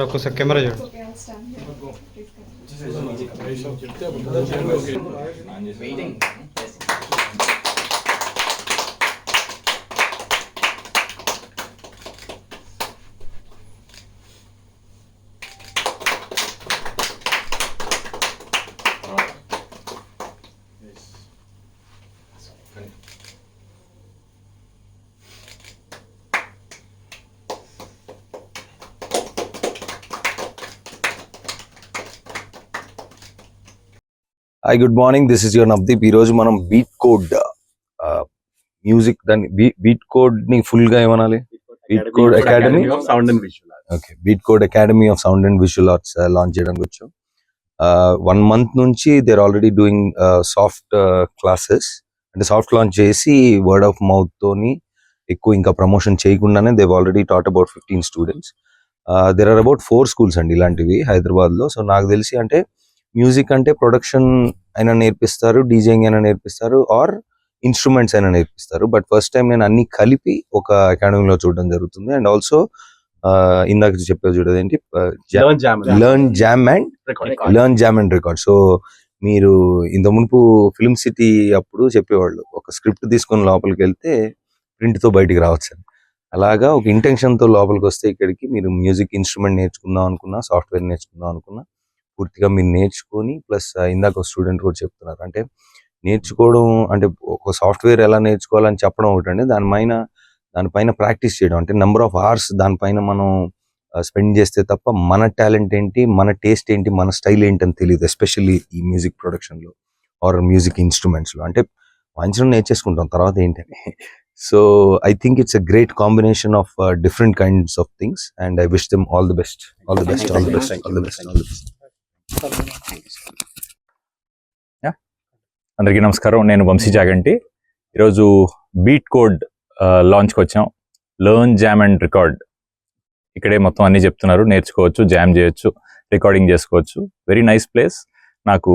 ఒకసారి కెమెరా చూడు. Hi good morning, this is your Navdeep. ఈ రోజు మనం బీట్ కోడ్ మ్యూజిక్, దాన్ని బీట్ కోడ్ ని ఫుల్ గా ఏమనాలి, beat code academy of Sound and Visual Arts. Okay, beat code academy of sound and visual arts launch చేయడానికి వచ్చాం. 1 month నుంచి they're already doing soft classes, అంటే సాఫ్ట్ లాంచ్ చేసి word of mouth తోని ఎక్కువ ఇంకా ప్రమోషన్ చేయకుండానే they've already taught about 15 students. There are about 4 schools అండి ఇలాంటివి హైదరాబాద్ లో. సో నాకు తెలిసి అంటే మ్యూజిక్ అంటే ప్రొడక్షన్ అయినా నేర్పిస్తారు, డీజేయింగ్ అయినా నేర్పిస్తారు, ఆర్ ఇన్స్ట్రుమెంట్స్ అయినా నేర్పిస్తారు. బట్ ఫస్ట్ టైం నేను అన్ని కలిపి ఒక అకాడమీలో చూడడం జరుగుతుంది. అండ్ ఆల్సో ఇందాక చెప్పే చూడదు ఏంటి, learn jam and record. So మీరు ఇంత మునుపు ఫిల్మ్ సిటీ అప్పుడు చెప్పేవాళ్ళు ఒక స్క్రిప్ట్ తీసుకొని లోపలికి వెళ్తే ప్రింట్ తో బయటికి రావచ్చు అని. అలాగా ఒక ఇంటెన్షన్ తో లోపలికి వస్తే ఇక్కడికి మీరు మ్యూజిక్ ఇన్స్ట్రుమెంట్ నేర్చుకుందాం అనుకున్నా, సాఫ్ట్వేర్ నేర్చుకుందాం అనుకున్నా, పూర్తిగా మీరు నేర్చుకొని ప్లస్ ఇందాక స్టూడెంట్ కూడా చెప్తున్నారు అంటే నేర్చుకోవడం అంటే ఒక సాఫ్ట్వేర్ ఎలా నేర్చుకోవాలని చెప్పడం ఒకటండి, దానిపైన ప్రాక్టీస్ చేయడం, అంటే నెంబర్ ఆఫ్ అవర్స్ దానిపైన మనం స్పెండ్ చేస్తే తప్ప మన టాలెంట్ ఏంటి, మన టేస్ట్ ఏంటి, మన స్టైల్ ఏంటి అని తెలియదు. ఎస్పెషల్లీ ఈ మ్యూజిక్ ప్రొడక్షన్ లో ఆర్ మ్యూజిక్ ఇన్స్ట్రుమెంట్స్ లో అంటే మంచిగా నేర్చేసుకుంటాం తర్వాత ఏంటని. So I think it's a great combination of different kinds of things and I wish them all the best. అందరికీ నమస్కారం, నేను వంశీ జాగంటి. ఈరోజు బీట్ కోడ్ లాంచ్కి వచ్చాం. లెర్న్ జామ్ అండ్ రికార్డ్, ఇక్కడే మొత్తం అన్ని చెప్తున్నారు. నేర్చుకోవచ్చు, జామ్ చేయొచ్చు, రికార్డింగ్ చేసుకోవచ్చు. Very nice place. నాకు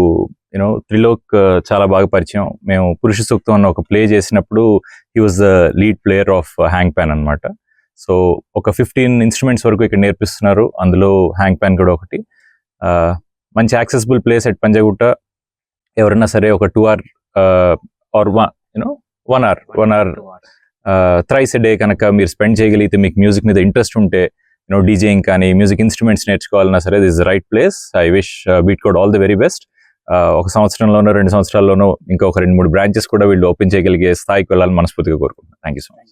త్రిలోక్ చాలా బాగా పరిచయం. మేము పురుష సూక్తం అన్న ఒక ప్లే చేసినప్పుడు he was the lead player of hang pan అనమాట. సో ఒక 15 ఇన్స్ట్రుమెంట్స్ వరకు ఇక్కడ నేర్పిస్తున్నారు, అందులో హ్యాంగ్ ప్యాన్ కూడా ఒకటి. మంచి యాక్సెసిబుల్ ప్లేస్ ఎట్ పంజాగుట్ట. ఎవరైనా సరే ఒక 2 hour or 1 hour thrice a day కనుక మీరు స్పెండ్ చేయగలిగితే, మీకు మ్యూజిక్ మీద ఇంట్రెస్ట్ ఉంటే, డీజేయింగ్ కానీ మ్యూజిక్ ఇన్స్ట్రుమెంట్స్ నేర్చుకోవాలన్నా సరే, this is the right place. I wish beat code all the very best. 1 సంవత్సరంలోనో 2 సంవత్సరాల్లోనో ఇంకా ఒక 2-3 బ్రాంచెస్ కూడా వీళ్ళు ఓపెన్ చేయగలిగే స్థాయికి వెళ్ళాలని మనస్ఫూర్తిగా కోరుకుంటున్నాను. Thank you so much.